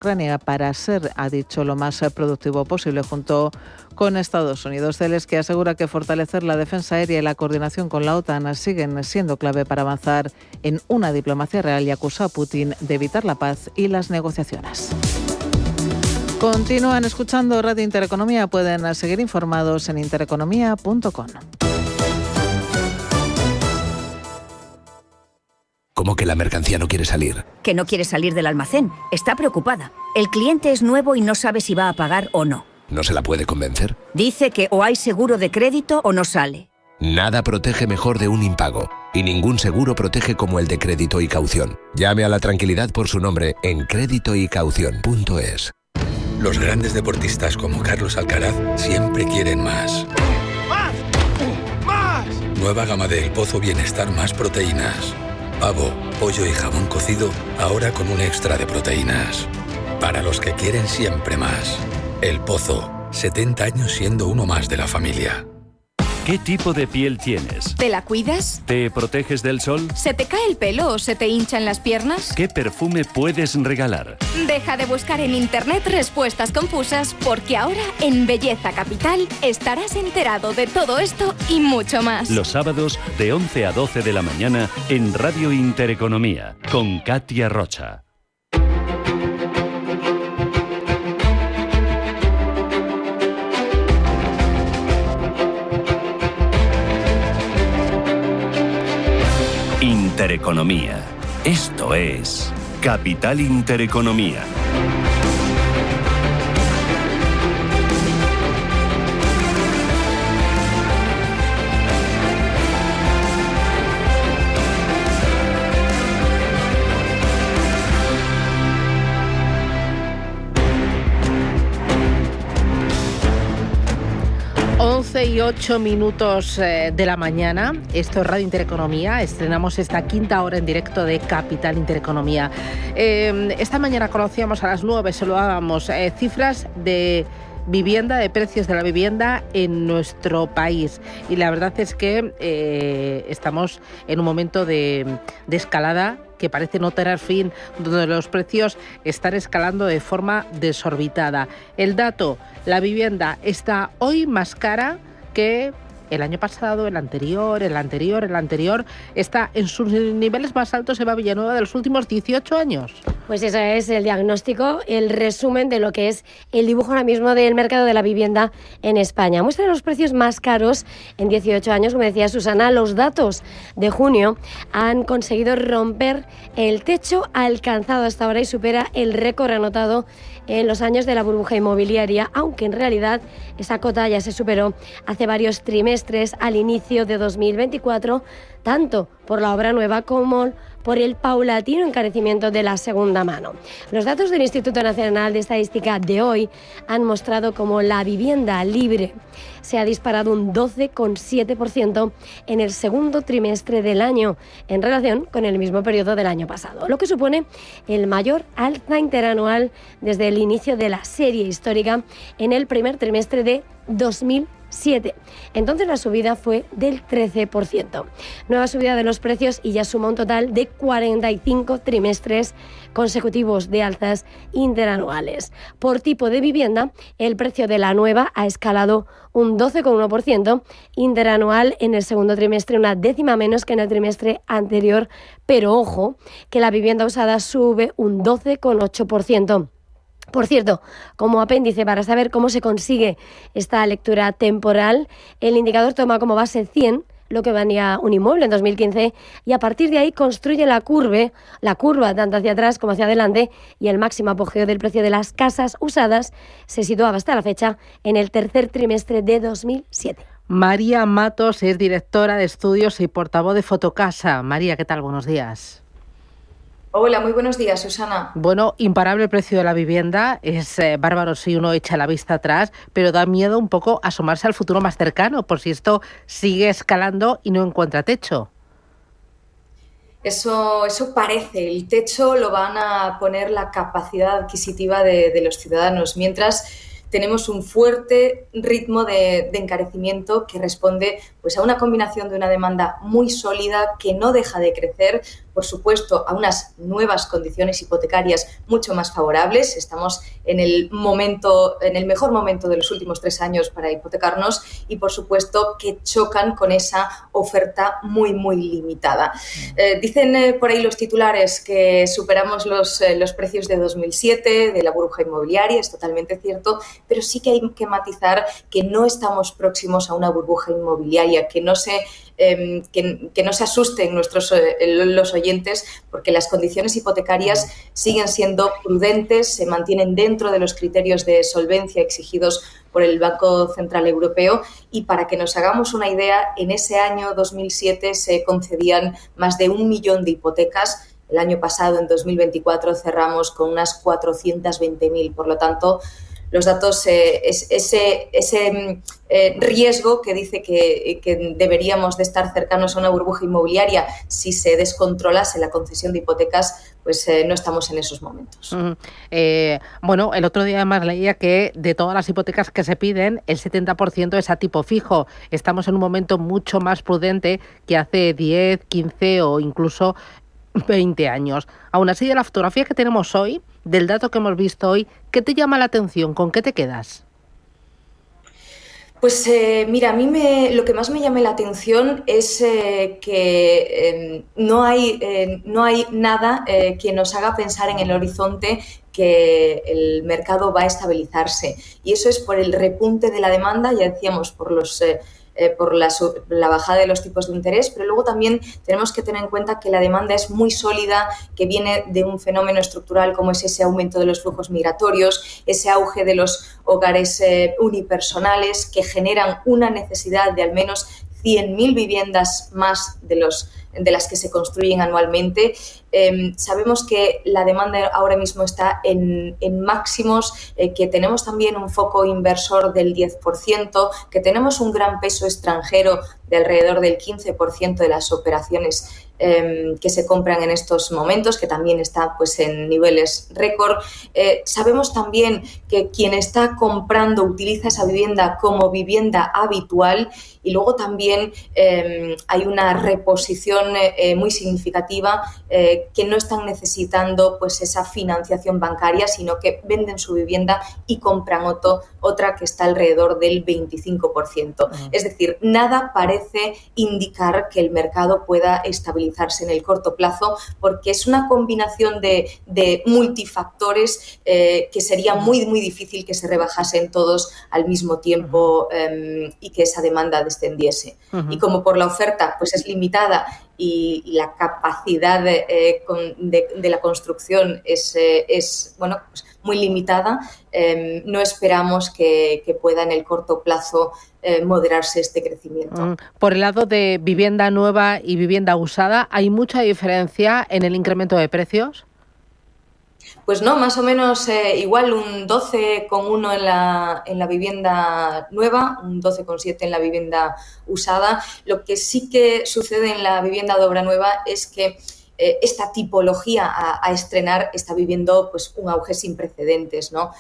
Ucrania para ser, ha dicho, lo más productivo posible junto con Estados Unidos. Zelensky asegura que fortalecer la defensa aérea y la coordinación con la OTAN siguen siendo clave para avanzar en una diplomacia real y acusa a Putin de evitar la paz y las negociaciones. Continúan escuchando Radio Intereconomía. Pueden seguir informados en intereconomía.com. ¿Cómo que la mercancía no quiere salir? Que no quiere salir del almacén. Está preocupada. El cliente es nuevo y no sabe si va a pagar o no. ¿No se la puede convencer? Dice que o hay seguro de crédito o no sale. Nada protege mejor de un impago. Y ningún seguro protege como el de crédito y caución. Llame a la tranquilidad por su nombre en créditoycaución.es. Los grandes deportistas como Carlos Alcaraz siempre quieren más. ¡Más! ¡Más! Nueva gama de El Pozo Bienestar más proteínas. Pavo, pollo y jamón cocido, ahora con un extra de proteínas. Para los que quieren siempre más. El Pozo, 70 años siendo uno más de la familia. ¿Qué tipo de piel tienes? ¿Te la cuidas? ¿Te proteges del sol? ¿Se te cae el pelo o se te hinchan las piernas? ¿Qué perfume puedes regalar? Deja de buscar en internet respuestas confusas, porque ahora en Belleza Capital estarás enterado de todo esto y mucho más. Los sábados de 11 a 12 de la mañana en Radio Intereconomía con Katia Rocha. Intereconomía. Esto es Capital Intereconomía. Y 8 minutos de la mañana. Esto es Radio Intereconomía. Estrenamos esta quinta hora en directo de Capital Intereconomía. Esta mañana conocíamos a las 9, saludábamos cifras de vivienda, de precios de la vivienda en nuestro país. Y la verdad es que estamos en un momento de escalada que parece no tener fin, donde los precios están escalando de forma desorbitada. El dato, la vivienda está hoy más cara que el año pasado, el anterior, está en sus niveles más altos Eva Villanueva de los últimos 18 años. Pues ese es el diagnóstico, el resumen de lo que es el dibujo ahora mismo del mercado de la vivienda en España. Muestra los precios más caros en 18 años, como decía Susana. Los datos de junio han conseguido romper el techo alcanzado hasta ahora y supera el récord anotado en los años de la burbuja inmobiliaria, aunque en realidad esa cota ya se superó hace varios trimestres al inicio de 2024, tanto por la obra nueva como por el paulatino encarecimiento de la segunda mano. Los datos del Instituto Nacional de Estadística de hoy han mostrado cómo la vivienda libre se ha disparado un 12,7% en el segundo trimestre del año en relación con el mismo periodo del año pasado, lo que supone el mayor alza interanual desde el inicio de la serie histórica en el primer trimestre de 2007. Entonces la subida fue del 13%. Nueva subida de los precios y ya suma un total de 45 trimestres consecutivos de alzas interanuales. Por tipo de vivienda, el precio de la nueva ha escalado un 12,1% interanual en el segundo trimestre, una décima menos que en el trimestre anterior, pero ojo, que la vivienda usada sube un 12,8%. Por cierto, como apéndice para saber cómo se consigue esta lectura temporal, el indicador toma como base 100, lo que valía un inmueble en 2015, y a partir de ahí construye la curva tanto hacia atrás como hacia adelante, y el máximo apogeo del precio de las casas usadas se situaba hasta la fecha en el tercer trimestre de 2007. María Matos es directora de estudios y portavoz de Fotocasa. María, ¿qué tal? Buenos días. Hola, muy buenos días, Susana. Bueno, imparable el precio de la vivienda, es bárbaro si uno echa la vista atrás, pero da miedo un poco asomarse al futuro más cercano, por si esto sigue escalando y no encuentra techo. Eso parece. El techo lo van a poner la capacidad adquisitiva de los ciudadanos, mientras tenemos un fuerte ritmo de encarecimiento que responde pues, a una combinación de una demanda muy sólida que no deja de crecer, por supuesto, a unas nuevas condiciones hipotecarias mucho más favorables. Estamos en el mejor momento de los últimos 3 años para hipotecarnos y, por supuesto, que chocan con esa oferta muy, muy limitada. Dicen por ahí los titulares que superamos los precios de 2007, de la burbuja inmobiliaria, es totalmente cierto, pero sí que hay que matizar que no estamos próximos a una burbuja inmobiliaria, que no se asusten los oyentes, porque las condiciones hipotecarias siguen siendo prudentes, se mantienen dentro de los criterios de solvencia exigidos por el Banco Central Europeo, y para que nos hagamos una idea, en ese año 2007 se concedían más de 1 millón de hipotecas. El año pasado, en 2024, cerramos con unas 420.000. Por lo tanto, los datos, ese riesgo que dice que deberíamos de estar cercanos a una burbuja inmobiliaria si se descontrolase la concesión de hipotecas, pues no estamos en esos momentos. Bueno, el otro día además leía que de todas las hipotecas que se piden, el 70% es a tipo fijo. Estamos en un momento mucho más prudente que hace 10, 15 o incluso 20 años. Aún así, de la fotografía que tenemos hoy, del dato que hemos visto hoy, ¿qué te llama la atención? ¿Con qué te quedas? Pues mira, a mí lo que más me llama la atención es que no hay nada que nos haga pensar en el horizonte que el mercado va a estabilizarse. Y eso es por el repunte de la demanda, ya decíamos, por la bajada de los tipos de interés, pero luego también tenemos que tener en cuenta que la demanda es muy sólida, que viene de un fenómeno estructural como es ese aumento de los flujos migratorios, ese auge de los hogares unipersonales que generan una necesidad de al menos 100.000 viviendas más de las que se construyen anualmente. Sabemos que la demanda ahora mismo está en máximos, que tenemos también un foco inversor del 10%, que tenemos un gran peso extranjero de alrededor del 15% de las operaciones que se compran en estos momentos, que también está pues en niveles récord. Sabemos también que quien está comprando utiliza esa vivienda como vivienda habitual, y luego también hay una reposición muy significativa, que no están necesitando pues esa financiación bancaria, sino que venden su vivienda y compran otra que está alrededor del 25%. Es decir, nada parece indicar que el mercado pueda estabilizarse en el corto plazo, porque es una combinación de multifactores que sería muy, muy difícil que se rebajasen todos al mismo tiempo y que esa demanda descendiese. Y como por la oferta pues es limitada y la capacidad de la construcción es bueno, pues muy limitada, no esperamos que pueda en el corto plazo moderarse este crecimiento. Por el lado de vivienda nueva y vivienda usada, ¿hay mucha diferencia en el incremento de precios? Pues no, más o menos igual, un 12,1 en la vivienda nueva, un 12,7 en la vivienda usada. Lo que sí que sucede en la vivienda de obra nueva es que esta tipología a estrenar está viviendo pues un auge sin precedentes, ¿no?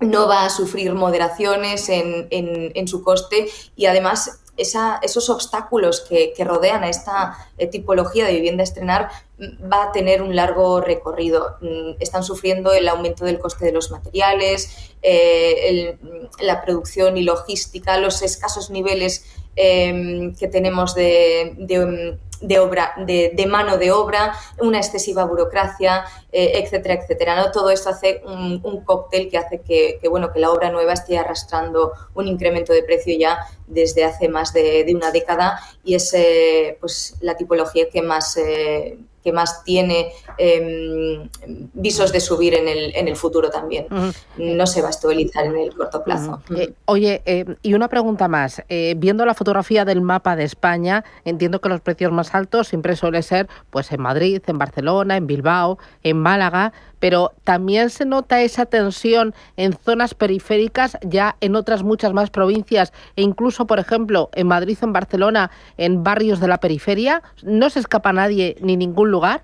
No va a sufrir moderaciones en su coste, y además esos obstáculos que rodean a esta tipología de vivienda a estrenar va a tener un largo recorrido. Están sufriendo el aumento del coste de los materiales, la producción y logística, los escasos niveles que tenemos de mano de obra, una excesiva burocracia, etcétera, etcétera, ¿no? Todo esto hace un cóctel que hace que la obra nueva esté arrastrando un incremento de precio ya desde hace más de una década, y es pues la tipología que más tiene visos de subir en el futuro también. No se va a estabilizar en el corto plazo. Y una pregunta más. Viendo la fotografía del mapa de España, entiendo que los precios más altos siempre suelen ser pues en Madrid, en Barcelona, en Bilbao, en Málaga, pero también se nota esa tensión en zonas periféricas, ya en otras muchas más provincias, e incluso, por ejemplo, en Madrid, en Barcelona, en barrios de la periferia. ¿No se escapa nadie ni ningún lugar?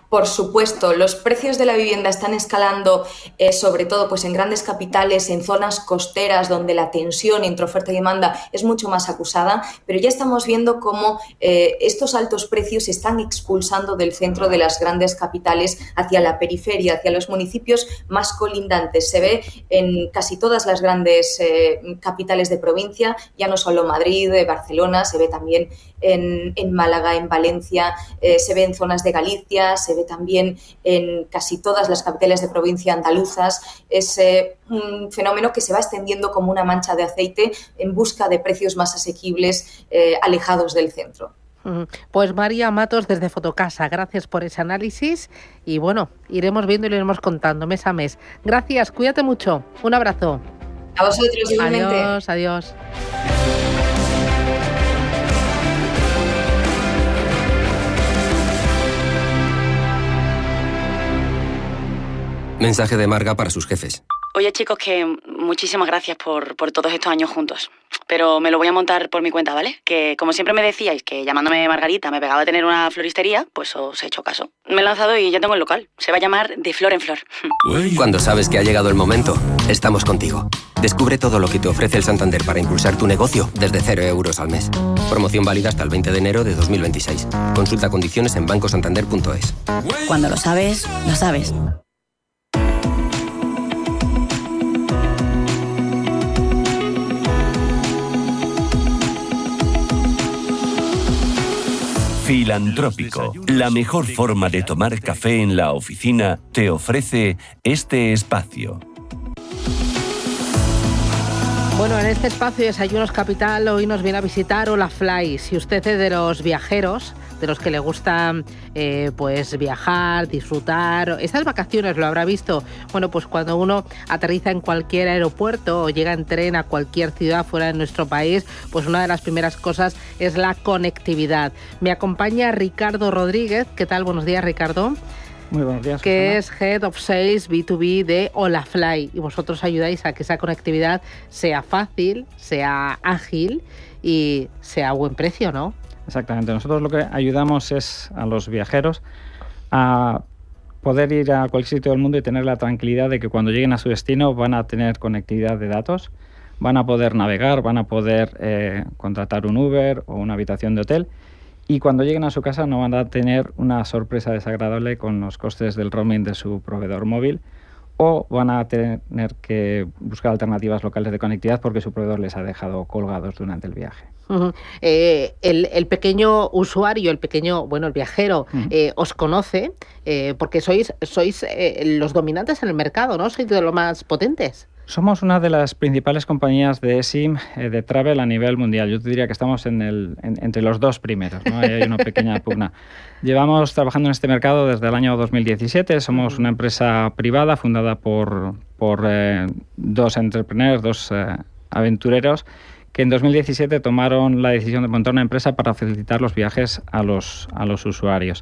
Por supuesto, los precios de la vivienda están escalando, sobre todo pues en grandes capitales, en zonas costeras donde la tensión entre oferta y demanda es mucho más acusada, pero ya estamos viendo cómo estos altos precios se están expulsando del centro de las grandes capitales hacia la periferia, hacia los municipios más colindantes. Se ve en casi todas las grandes capitales de provincia, ya no solo Madrid, Barcelona, se ve también en Málaga, en Valencia, se ve en zonas de Galicia, se ve también en casi todas las capitales de provincia andaluzas. Es un fenómeno que se va extendiendo como una mancha de aceite en busca de precios más asequibles, alejados del centro. Pues María Matos desde Fotocasa, gracias por ese análisis y bueno, iremos viendo y lo iremos contando mes a mes. Gracias, cuídate mucho, un abrazo. A vosotros igualmente. Adiós, adiós. Mensaje de Marga para sus jefes. Oye, chicos, que muchísimas gracias por todos estos años juntos. Pero me lo voy a montar por mi cuenta, ¿vale? Que como siempre me decíais que llamándome Margarita me pegaba a tener una floristería, pues os he hecho caso. Me he lanzado y ya tengo el local. Se va a llamar De Flor en Flor. Cuando sabes que ha llegado el momento, estamos contigo. Descubre todo lo que te ofrece el Santander para impulsar tu negocio desde 0 euros al mes. Promoción válida hasta el 20 de enero de 2026. Consulta condiciones en bancosantander.es. Cuando lo sabes, lo sabes. Filantrópico, la mejor forma de tomar café en la oficina, te ofrece este espacio. Bueno, en este espacio de Desayunos Capital hoy nos viene a visitar Olafly. Si usted es de los viajeros, de los que le gusta pues viajar, disfrutar, estas vacaciones lo habrá visto. Bueno, pues cuando uno aterriza en cualquier aeropuerto o llega en tren a cualquier ciudad fuera de nuestro país, pues una de las primeras cosas es la conectividad. Me acompaña Ricardo Rodríguez. ¿Qué tal? Buenos días, Ricardo. Muy buenos días, que Susana. es Head of Sales B2B de Olafly y vosotros ayudáis a que esa conectividad sea fácil, sea ágil y sea a buen precio, ¿no? Exactamente. Nosotros lo que ayudamos es a los viajeros a poder ir a cualquier sitio del mundo y tener la tranquilidad de que cuando lleguen a su destino van a tener conectividad de datos, van a poder navegar, van a poder contratar un Uber o una habitación de hotel. Y cuando lleguen a su casa no van a tener una sorpresa desagradable con los costes del roaming de su proveedor móvil o van a tener que buscar alternativas locales de conectividad porque su proveedor les ha dejado colgados durante el viaje. Uh-huh. El pequeño usuario, el viajero, os conoce porque sois los dominantes en el mercado, ¿no? Sois de los más potentes. Somos una de las principales compañías de eSIM de travel a nivel mundial. Yo te diría que estamos entre los dos primeros, ¿no? Hay una pequeña pugna. Llevamos trabajando en este mercado desde el año 2017. Somos una empresa privada fundada por dos entrepreneurs, dos aventureros, que en 2017 tomaron la decisión de montar una empresa para facilitar los viajes a los usuarios.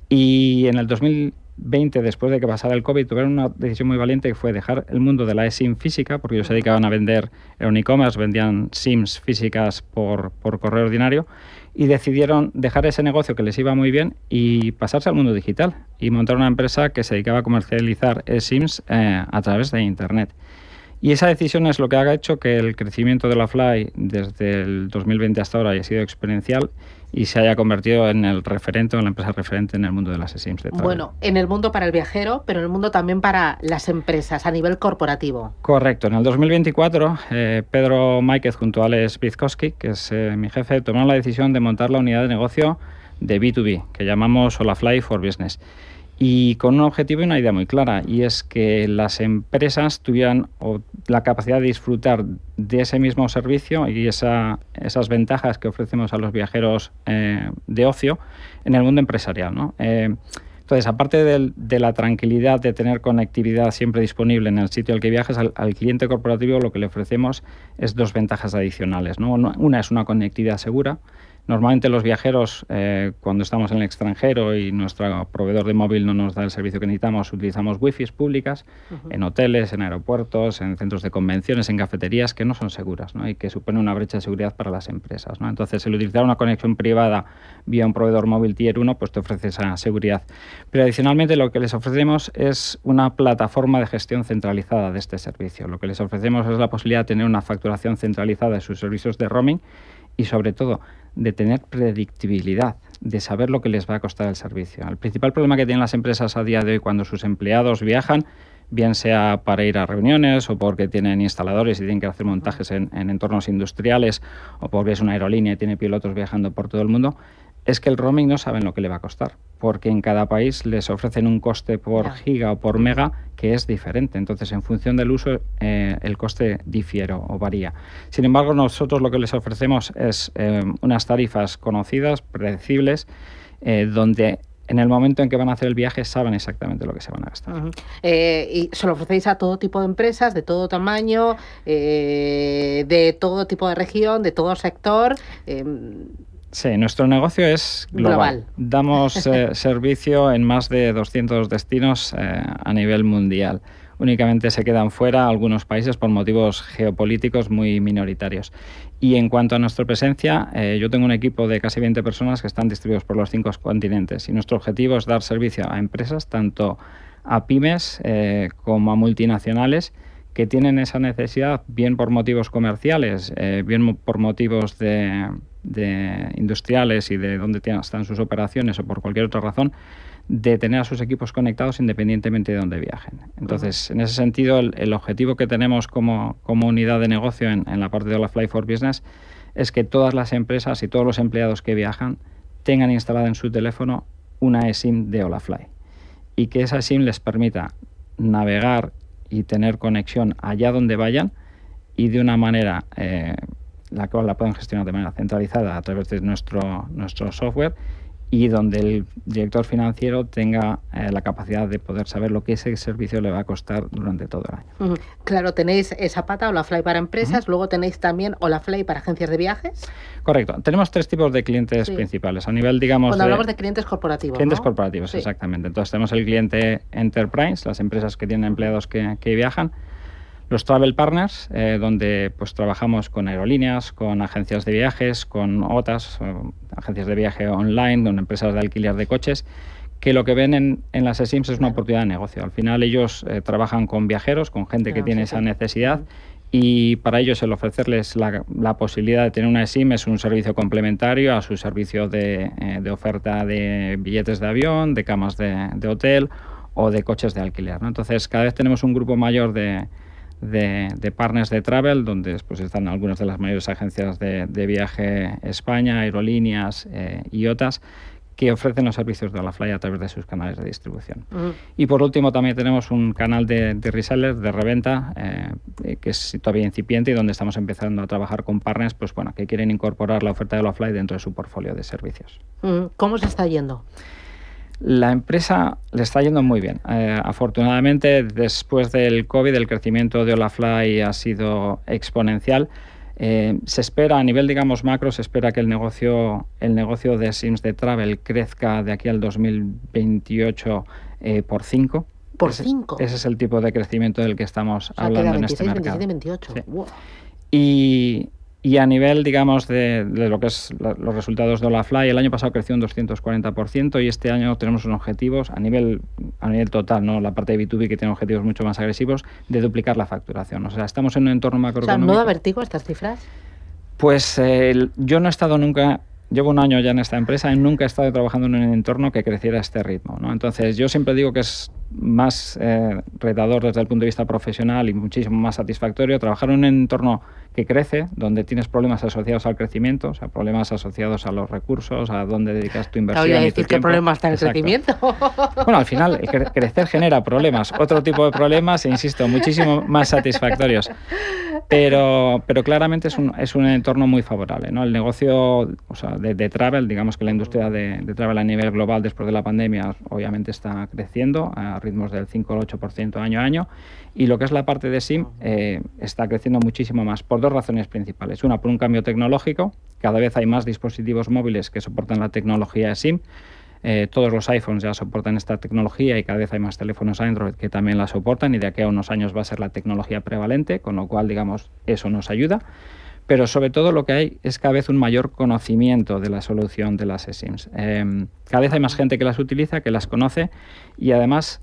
Y en el 2020, después de que pasara el COVID, tuvieron una decisión muy valiente que fue dejar el mundo de la eSIM física, porque ellos se dedicaban a vender en un e-commerce, vendían SIMs físicas por correo ordinario, y decidieron dejar ese negocio que les iba muy bien y pasarse al mundo digital y montar una empresa que se dedicaba a comercializar eSIMs a través de Internet. Y esa decisión es lo que ha hecho que el crecimiento de Olafly desde el 2020 hasta ahora haya sido exponencial y se haya convertido en el referente o en la empresa referente en el mundo de las eSIMs de travel. Bueno, en el mundo para el viajero, pero en el mundo también para las empresas a nivel corporativo. Correcto. En el 2024, Pedro Máiquez junto a Alex Bizkowski, que es mi jefe, tomaron la decisión de montar la unidad de negocio de B2B, que llamamos Olafly for Business. Y con un objetivo y una idea muy clara, y es que las empresas tuvieran la capacidad de disfrutar de ese mismo servicio y esas ventajas que ofrecemos a los viajeros de ocio en el mundo empresarial, ¿no? Entonces, aparte de la tranquilidad de tener conectividad siempre disponible en el sitio al que viajes, al cliente corporativo lo que le ofrecemos es dos ventajas adicionales, ¿no? Una es una conectividad segura, Normalmente los viajeros, cuando estamos en el extranjero y nuestro proveedor de móvil no nos da el servicio que necesitamos, utilizamos wifi públicas en hoteles, en aeropuertos, en centros de convenciones, en cafeterías que no son seguras, ¿no? Y que supone una brecha de seguridad para las empresas, ¿no? Entonces, el utilizar una conexión privada vía un proveedor móvil Tier 1, pues te ofrece esa seguridad. Pero adicionalmente lo que les ofrecemos es una plataforma de gestión centralizada de este servicio. Lo que les ofrecemos es la posibilidad de tener una facturación centralizada de sus servicios de roaming y, sobre todo, de tener predictibilidad, de saber lo que les va a costar el servicio. El principal problema que tienen las empresas a día de hoy cuando sus empleados viajan, bien sea para ir a reuniones o porque tienen instaladores y tienen que hacer montajes en entornos industriales o porque es una aerolínea y tiene pilotos viajando por todo el mundo, es que el roaming no saben lo que le va a costar, porque en cada país les ofrecen un coste por giga o por mega que es diferente. Entonces, en función del uso, el coste difiere o varía. Sin embargo, nosotros lo que les ofrecemos es unas tarifas conocidas, predecibles, donde en el momento en que van a hacer el viaje saben exactamente lo que se van a gastar. Y se lo ofrecéis a todo tipo de empresas, de todo tamaño, de todo tipo de región, de todo sector. Sí, nuestro negocio es global. Damos servicio en más de 200 destinos a nivel mundial. Únicamente se quedan fuera algunos países por motivos geopolíticos muy minoritarios. Y en cuanto a nuestra presencia, yo tengo un equipo de casi 20 personas que están distribuidos por los 5 continentes. Y nuestro objetivo es dar servicio a empresas, tanto a pymes como a multinacionales, que tienen esa necesidad, bien por motivos comerciales, bien por motivos de industriales y de dónde están sus operaciones o por cualquier otra razón, de tener a sus equipos conectados independientemente de dónde viajen. Entonces, en ese sentido, el objetivo que tenemos como unidad de negocio en la parte de Olafly for Business es que todas las empresas y todos los empleados que viajan tengan instalada en su teléfono una eSIM de Olafly y que esa eSIM les permita navegar y tener conexión allá donde vayan y de una manera la cual la pueden gestionar de manera centralizada a través de nuestro software y donde el director financiero tenga la capacidad de poder saber lo que ese servicio le va a costar durante todo el año. Claro, tenéis esa pata, Olafly para empresas, luego tenéis también Olafly para agencias de viajes. Correcto. Tenemos 3 tipos de clientes principales. A nivel, digamos... Cuando hablamos de clientes corporativos, clientes corporativos, exactamente. Entonces tenemos el cliente Enterprise, las empresas que tienen empleados que viajan. Los travel partners, donde pues trabajamos con aerolíneas, con agencias de viajes, con OTAs, agencias de viaje online, con empresas de alquiler de coches, que lo que ven en las eSIMs es una oportunidad de negocio. Al final ellos trabajan con viajeros, con gente que tiene esa necesidad, y para ellos el ofrecerles la posibilidad de tener una eSIM es un servicio complementario a su servicio de oferta de billetes de avión, de camas de hotel o de coches de alquiler, ¿no? Entonces cada vez tenemos un grupo mayor de partners de travel, donde pues, están algunas de las mayores agencias de viaje España, aerolíneas y otras, que ofrecen los servicios de Olafly a través de sus canales de distribución. Y por último también tenemos un canal de resellers, de reventa, que es todavía incipiente y donde estamos empezando a trabajar con partners pues, bueno, que quieren incorporar la oferta de Olafly dentro de su portfolio de servicios. ¿Cómo se está yendo? La empresa le está yendo muy bien. Afortunadamente, después del COVID, el crecimiento de Olafly ha sido exponencial. Se espera, a nivel, digamos, macro, se espera que el negocio de SIMs de travel crezca de aquí al 2028 por 5. ¿Por 5? Ese es el tipo de crecimiento del que estamos hablando en este mercado. 27, 28. Sí. Wow. Y a nivel, digamos, de lo que es los resultados de Olafly, el año pasado creció un 240% y este año tenemos unos objetivos a nivel total, ¿no? La parte de B2B que tiene objetivos mucho más agresivos de duplicar la facturación. O sea, estamos en un entorno macroeconómico. ¿No da vértigo estas cifras? Pues yo no he estado nunca... Llevo un año ya en esta empresa y nunca he estado trabajando en un entorno que creciera a este ritmo, ¿no? Entonces, yo siempre digo que es más retador desde el punto de vista profesional y muchísimo más satisfactorio trabajar en un entorno que crece, donde tienes problemas asociados al crecimiento, o sea, problemas asociados a los recursos, a dónde dedicas tu inversión. Te voy a y decir tu qué tiempo. problema está el crecimiento. Bueno, al final, crecer genera problemas, otro tipo de problemas, e insisto, muchísimo más satisfactorios. Pero claramente es un entorno muy favorable, ¿no? El negocio, o sea, de travel, digamos que la industria de travel a nivel global después de la pandemia obviamente está creciendo a ritmos del 5 al 8% año a año, y lo que es la parte de SIM está creciendo muchísimo más por 2 razones principales. Una, por un cambio tecnológico cada vez hay más dispositivos móviles que soportan la tecnología SIM. Todos los iPhones ya soportan esta tecnología y cada vez hay más teléfonos Android que también la soportan, y de aquí a unos años va a ser la tecnología prevalente, con lo cual, digamos, eso nos ayuda. Pero sobre todo lo que hay es cada vez un mayor conocimiento de la solución de las eSIMs. Cada vez hay más gente que las utiliza, que las conoce, y además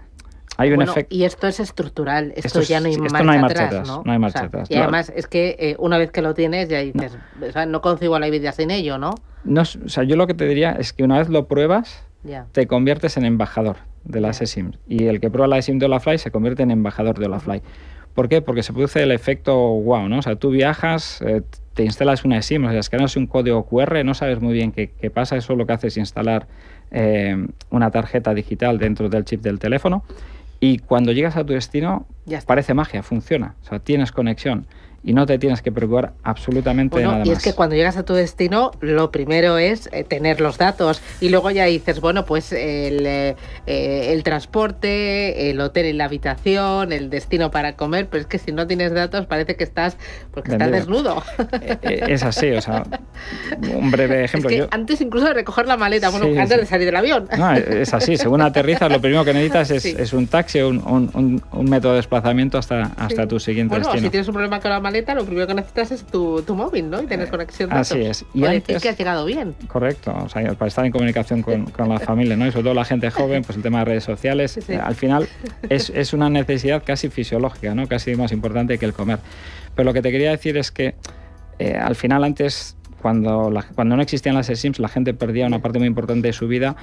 hay un efecto... Y esto es estructural, esto ya no hay marcha atrás, ¿no? No hay marcha atrás. Y además es que una vez que lo tienes ya dices, o sea, no concibo la vida sin ello, ¿no? No, o sea, yo lo que te diría es que una vez lo pruebas, te conviertes en embajador de las eSIMs, y el que prueba la eSIM de Olafly se convierte en embajador de Olafly. ¿Por qué? Porque se produce el efecto wow, ¿no? O sea, tú viajas, te instalas una eSIM, o sea, escaneas un código QR, no sabes muy bien qué pasa, eso lo que hace es instalar una tarjeta digital dentro del chip del teléfono, y cuando llegas a tu destino parece magia, funciona, o sea, tienes conexión y no te tienes que preocupar absolutamente de nada más. Y es que cuando llegas a tu destino, lo primero es tener los datos, y luego ya dices, bueno, pues el transporte, el hotel y la habitación, el destino para comer, pero es que si no tienes datos parece que estás desnudo. Es así, o sea, un breve ejemplo. Es que antes incluso de recoger la maleta, antes de salir del avión. No, es así, según aterrizas, lo primero que necesitas es un taxi o un método de desplazamiento hasta tu siguiente destino. Si tienes un problema con la maleta, lo primero que necesitas es tu móvil, ¿no? Y tener conexión de datos. Así es. Y antes, que has llegado bien. Correcto, o sea, para estar en comunicación con la familia, ¿no? Y sobre todo la gente joven, pues el tema de redes sociales, al final es una necesidad casi fisiológica, ¿no? Casi más importante que el comer. Pero lo que te quería decir es que al final antes, cuando no existían las eSIMs, la gente perdía una parte muy importante de su vida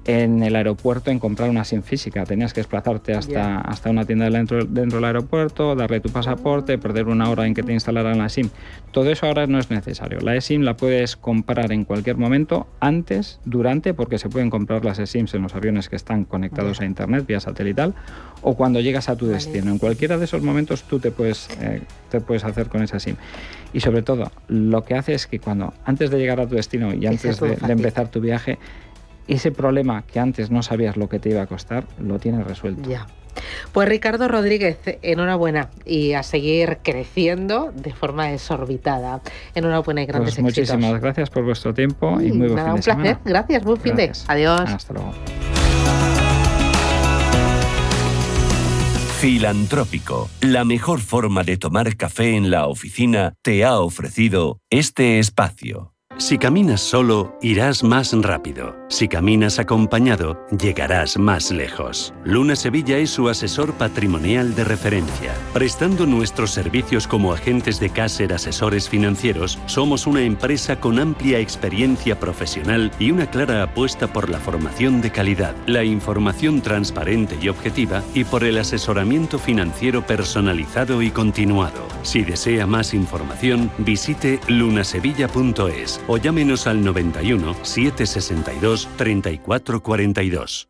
en el aeropuerto en comprar una SIM física. Tenías que desplazarte hasta una tienda dentro del aeropuerto, darle tu pasaporte, perder una hora en que te instalaran la SIM. Todo eso ahora no es necesario. La eSIM la puedes comprar en cualquier momento, antes, durante, porque se pueden comprar las eSIMs en los aviones que están conectados a internet vía satelital, o cuando llegas a tu destino. En cualquiera de esos momentos tú te puedes hacer con esa SIM. Y sobre todo, lo que hace es que antes de llegar a tu destino y antes de empezar tu viaje, ese problema que antes no sabías lo que te iba a costar, lo tienes resuelto. Ya. Pues Ricardo Rodríguez, enhorabuena, y a seguir creciendo de forma desorbitada. Enhorabuena y grandes éxitos. Muchísimas gracias por vuestro tiempo y muy buen fin de semana. Un placer, gracias, buen fin de. Adiós. Hasta luego. Filantrópico, la mejor forma de tomar café en la oficina, te ha ofrecido este espacio. Si caminas solo, irás más rápido. Si caminas acompañado, llegarás más lejos. Luna Sevilla es su asesor patrimonial de referencia. Prestando nuestros servicios como agentes de Caser Asesores Financieros, somos una empresa con amplia experiencia profesional y una clara apuesta por la formación de calidad, la información transparente y objetiva, y por el asesoramiento financiero personalizado y continuado. Si desea más información, visite lunasevilla.es o llámenos al 91 762 3442.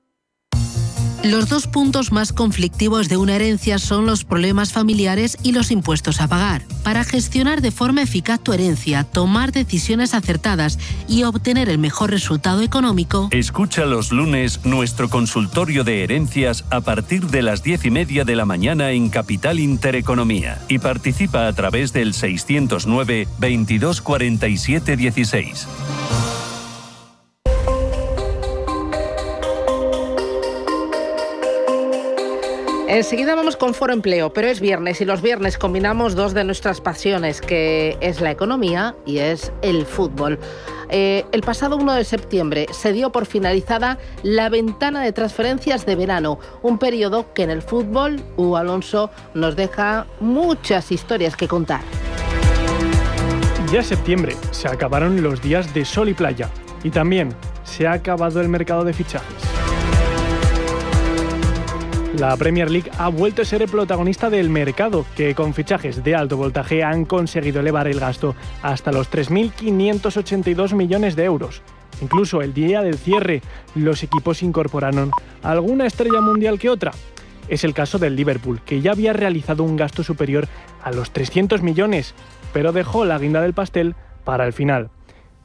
Los dos puntos más conflictivos de una herencia son los problemas familiares y los impuestos a pagar. Para gestionar de forma eficaz tu herencia, tomar decisiones acertadas y obtener el mejor resultado económico, escucha los lunes nuestro consultorio de herencias a partir de las 10:30 de la mañana en Capital Intereconomía y participa a través del 609 22 47 16. Enseguida vamos con Foro Empleo, pero es viernes y los viernes combinamos dos de nuestras pasiones, que es la economía y es el fútbol. El pasado 1 de septiembre se dio por finalizada la ventana de transferencias de verano, un periodo que en el fútbol, Hugo Alonso, nos deja muchas historias que contar. Ya es septiembre, se acabaron los días de sol y playa y también se ha acabado el mercado de fichajes. La Premier League ha vuelto a ser el protagonista del mercado, que con fichajes de alto voltaje han conseguido elevar el gasto hasta los 3.582 millones de euros. Incluso el día del cierre, los equipos incorporaron alguna estrella mundial que otra. Es el caso del Liverpool, que ya había realizado un gasto superior a los 300 millones, pero dejó la guinda del pastel para el final.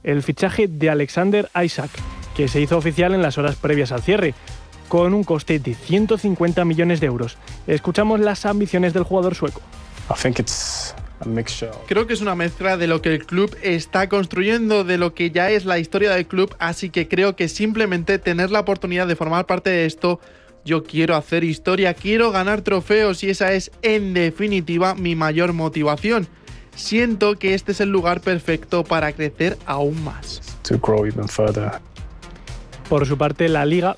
El fichaje de Alexander Isak, que se hizo oficial en las horas previas al cierre, con un coste de 150 millones de euros. Escuchamos las ambiciones del jugador sueco. Creo que es una mezcla de lo que el club está construyendo, de lo que ya es la historia del club, así que creo que simplemente tener la oportunidad de formar parte de esto, yo quiero hacer historia, quiero ganar trofeos y esa es en definitiva mi mayor motivación. Siento que este es el lugar perfecto para crecer aún más. Por su parte, la Liga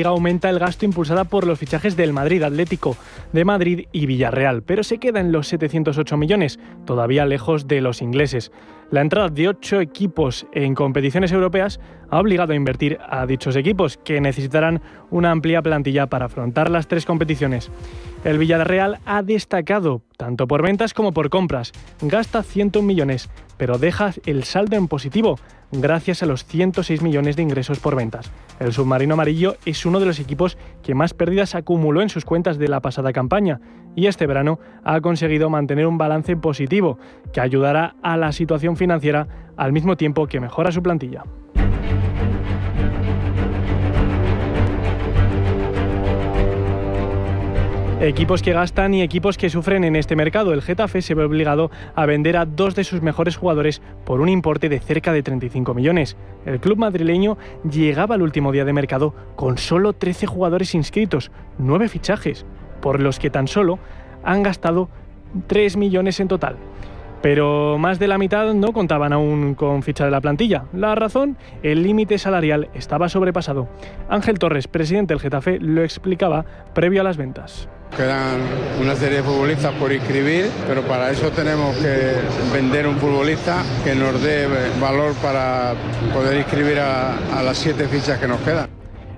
aumenta el gasto impulsada por los fichajes del Madrid, Atlético de Madrid y Villarreal, pero se queda en los 708 millones, todavía lejos de los ingleses. La entrada de 8 equipos en competiciones europeas ha obligado a invertir a dichos equipos, que necesitarán una amplia plantilla para afrontar las 3 competiciones. El Villarreal ha destacado tanto por ventas como por compras. Gasta 101 millones, pero deja el saldo en positivo, gracias a los 106 millones de ingresos por ventas. El submarino amarillo es uno de los equipos que más pérdidas acumuló en sus cuentas de la pasada campaña y este verano ha conseguido mantener un balance positivo que ayudará a la situación financiera al mismo tiempo que mejora su plantilla. Equipos que gastan y equipos que sufren en este mercado. El Getafe se ve obligado a vender a 2 de sus mejores jugadores por un importe de cerca de 35 millones. El club madrileño llegaba al último día de mercado con solo 13 jugadores inscritos, 9 fichajes, por los que tan solo han gastado 3 millones en total. Pero más de la mitad no contaban aún con ficha de la plantilla. La razón, el límite salarial estaba sobrepasado. Ángel Torres, presidente del Getafe, lo explicaba previo a las ventas. Quedan una serie de futbolistas por inscribir, pero para eso tenemos que vender un futbolista que nos dé valor para poder inscribir a las 7 fichas que nos quedan.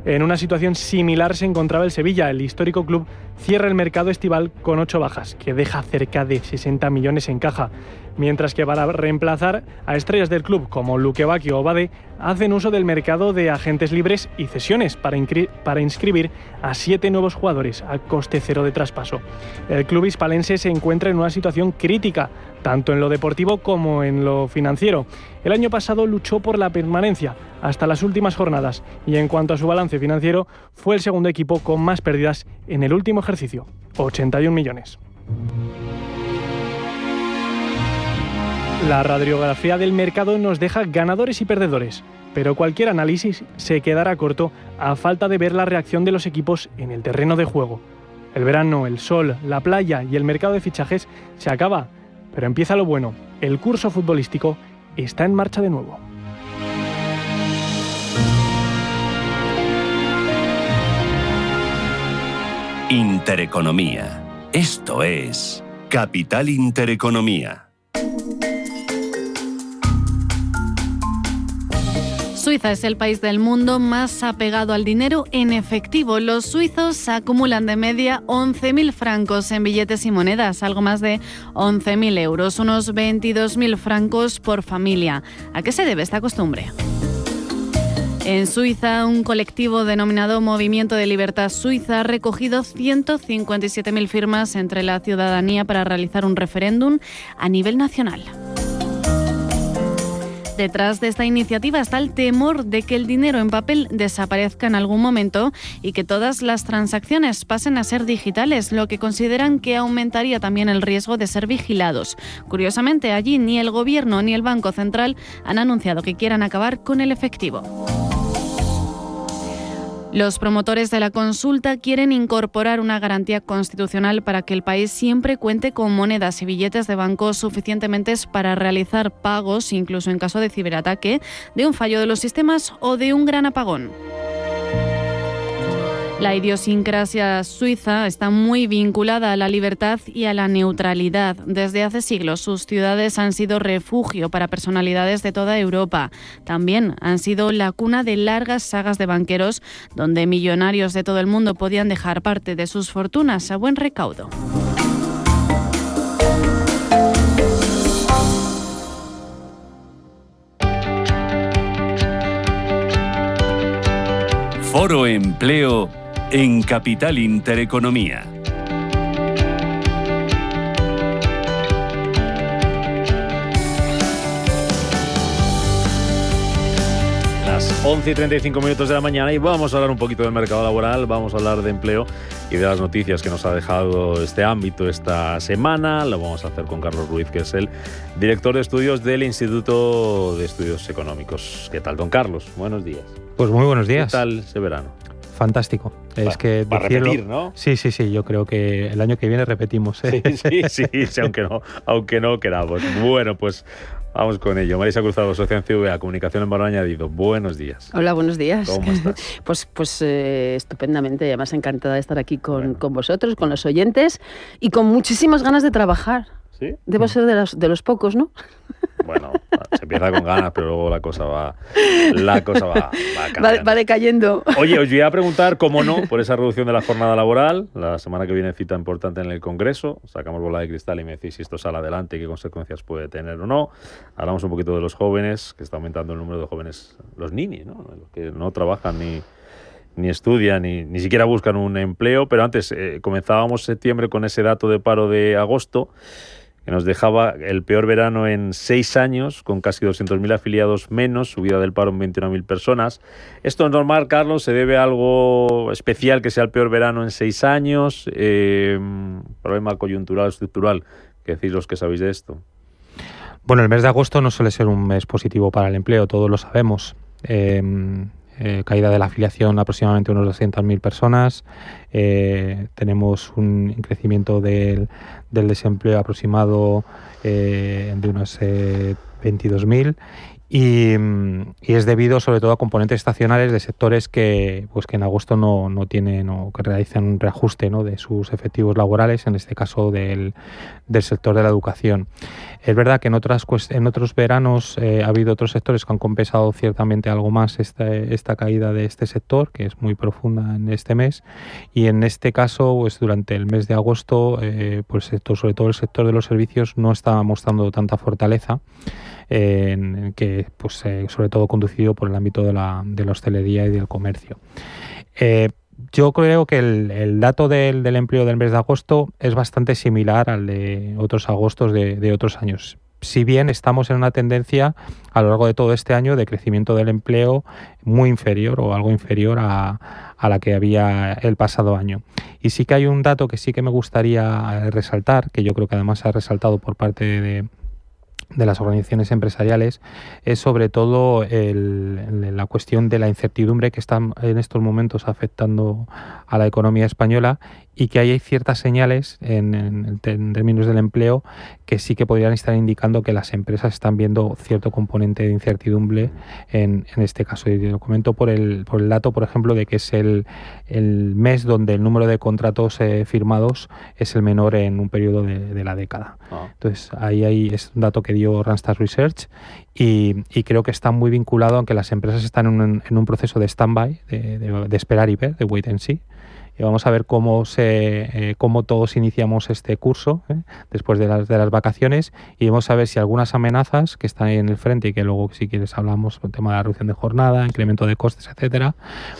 En una situación similar se encontraba el Sevilla. El histórico club cierra el mercado estival con 8 bajas, que deja cerca de 60 millones en caja. Mientras que para reemplazar a estrellas del club como Luque Bacchio o Bade, hacen uso del mercado de agentes libres y cesiones para inscribir a 7 nuevos jugadores a coste cero de traspaso. El club hispalense se encuentra en una situación crítica, tanto en lo deportivo como en lo financiero. El año pasado luchó por la permanencia hasta las últimas jornadas y en cuanto a su balance financiero fue el segundo equipo con más pérdidas en el último ejercicio, 81 millones. La radiografía del mercado nos deja ganadores y perdedores, pero cualquier análisis se quedará corto a falta de ver la reacción de los equipos en el terreno de juego. El verano, el sol, la playa y el mercado de fichajes se acaba, pero empieza lo bueno. El curso futbolístico está en marcha de nuevo. Intereconomía. Esto es Capital Intereconomía. Suiza es el país del mundo más apegado al dinero en efectivo. Los suizos acumulan de media 11.000 francos en billetes y monedas, algo más de 11.000 euros, unos 22.000 francos por familia. ¿A qué se debe esta costumbre? En Suiza, un colectivo denominado Movimiento de Libertad Suiza ha recogido 157.000 firmas entre la ciudadanía para realizar un referéndum a nivel nacional. Detrás de esta iniciativa está el temor de que el dinero en papel desaparezca en algún momento y que todas las transacciones pasen a ser digitales, lo que consideran que aumentaría también el riesgo de ser vigilados. Curiosamente, allí ni el Gobierno ni el Banco Central han anunciado que quieran acabar con el efectivo. Los promotores de la consulta quieren incorporar una garantía constitucional para que el país siempre cuente con monedas y billetes de banco suficientemente para realizar pagos, incluso en caso de ciberataque, de un fallo de los sistemas o de un gran apagón. La idiosincrasia suiza está muy vinculada a la libertad y a la neutralidad. Desde hace siglos sus ciudades han sido refugio para personalidades de toda Europa. También han sido la cuna de largas sagas de banqueros donde millonarios de todo el mundo podían dejar parte de sus fortunas a buen recaudo. Foro Empleo en Capital Intereconomía. Las 11:35 de la mañana y vamos a hablar un poquito del mercado laboral, vamos a hablar de empleo y de las noticias que nos ha dejado este ámbito esta semana. Lo vamos a hacer con Carlos Ruiz, que es el director de estudios del Instituto de Estudios Económicos. ¿Qué tal, don Carlos? Buenos días. Pues muy buenos días. ¿Qué tal ese verano? Fantástico. Es que para repetir, ¿no? Sí, yo creo que el año que viene repetimos. Sí, aunque no queramos. Bueno, pues vamos con ello. Marisa Cruzado, Asociación CVA, Comunicación en Valor Añadido. Buenos días. Hola, buenos días. ¿Cómo estás? Pues estupendamente. Además, encantada de estar aquí con vosotros, con los oyentes y con muchísimas ganas de trabajar. ¿Sí? Debo ser de los pocos, ¿no? Bueno, se empieza con ganas, pero luego la cosa va cambiando. Va decayendo. Oye, os voy a preguntar, cómo no, por esa reducción de la jornada laboral. La semana que viene cita importante en el Congreso. Sacamos bola de cristal y me decís si esto sale adelante y qué consecuencias puede tener o no. Hablamos un poquito de los jóvenes, que está aumentando el número de jóvenes, los ninis, ¿no? Los que no trabajan ni estudian, ni siquiera buscan un empleo. Pero antes, comenzábamos septiembre con ese dato de paro de agosto, que nos dejaba el peor verano en 6 años, con casi 200.000 afiliados menos, subida del paro en 21.000 personas. ¿Esto es normal, Carlos? ¿Se debe a algo especial que sea el peor verano en 6 años? ¿Problema coyuntural, estructural? ¿Qué decís los que sabéis de esto? Bueno, el mes de agosto no suele ser un mes positivo para el empleo, todos lo sabemos. Caída de la afiliación aproximadamente unos 200.000 personas. Tenemos un crecimiento del desempleo aproximado de unos 22.000 y es debido sobre todo a componentes estacionales de sectores que en agosto no tienen o que realizan un reajuste, ¿no?, de sus efectivos laborales, en este caso del sector de la educación. Es verdad que en otros veranos ha habido otros sectores que han compensado ciertamente algo más esta caída de este sector, que es muy profunda en este mes, y en este caso, pues durante el mes de agosto, sobre todo el sector de los servicios no está mostrando tanta fortaleza, que sobre todo conducido por el ámbito de la hostelería y del comercio. Yo creo que el dato del empleo del mes de agosto es bastante similar al de otros agostos de otros años. Si bien estamos en una tendencia a lo largo de todo este año de crecimiento del empleo muy inferior o algo inferior a la que había el pasado año. Y sí que hay un dato que sí que me gustaría resaltar, que yo creo que además se ha resaltado por parte de las organizaciones empresariales, es sobre todo la cuestión de la incertidumbre que está en estos momentos afectando a la economía española, y que hay ciertas señales en términos del empleo que sí que podrían estar indicando que las empresas están viendo cierto componente de incertidumbre en este caso. Y lo comento por el dato, por ejemplo, de que es el mes donde el número de contratos firmados es el menor en un periodo de la década. Entonces, ahí es un dato que dio Randstad Research y creo que está muy vinculado a que las empresas están en un proceso de stand-by, de esperar y ver, de wait and see. Y vamos a ver cómo todos iniciamos este curso después de las vacaciones, y vamos a ver si algunas amenazas que están ahí en el frente, y que luego, si quieres, hablamos del tema de la reducción de jornada, incremento de costes, etcétera,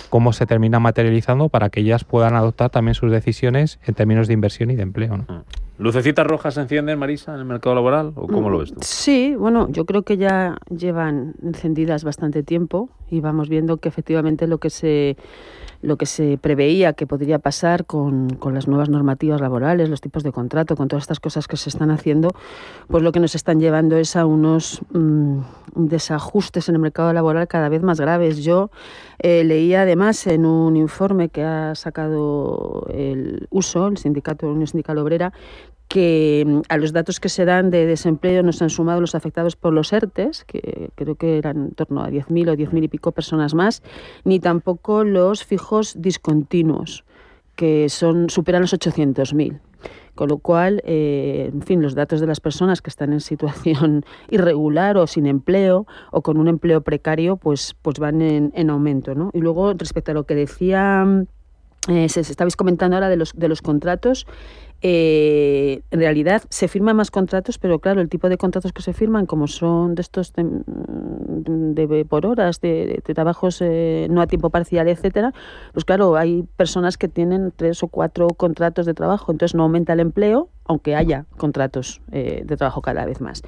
cómo se termina materializando para que ellas puedan adoptar también sus decisiones en términos de inversión y de empleo, ¿no? ¿Lucecitas rojas se encienden, Marisa, en el mercado laboral, o cómo lo ves tú? Sí, bueno, yo creo que ya llevan encendidas bastante tiempo y vamos viendo que efectivamente lo que se preveía que podría pasar con las nuevas normativas laborales, los tipos de contrato, con todas estas cosas que se están haciendo, pues lo que nos están llevando es a unos desajustes en el mercado laboral cada vez más graves. Yo leía además en un informe que ha sacado el USO, el sindicato, Unión Sindical Obrera, que a los datos que se dan de desempleo no se han sumado los afectados por los ERTES, que creo que eran en torno a 10.000 o 10.000 y pico personas más, ni tampoco los fijos discontinuos, que superan los 800.000. Con lo cual, en fin, los datos de las personas que están en situación irregular o sin empleo o con un empleo precario, pues van en aumento, ¿no? Y luego, respecto a lo que decía, estabais comentando ahora de los contratos, en realidad se firman más contratos, pero claro, el tipo de contratos que se firman, como son de estos por horas, de trabajos no a tiempo parcial, etcétera, pues claro, hay personas que tienen 3 o 4 contratos de trabajo, entonces no aumenta el empleo, aunque haya contratos de trabajo cada vez más.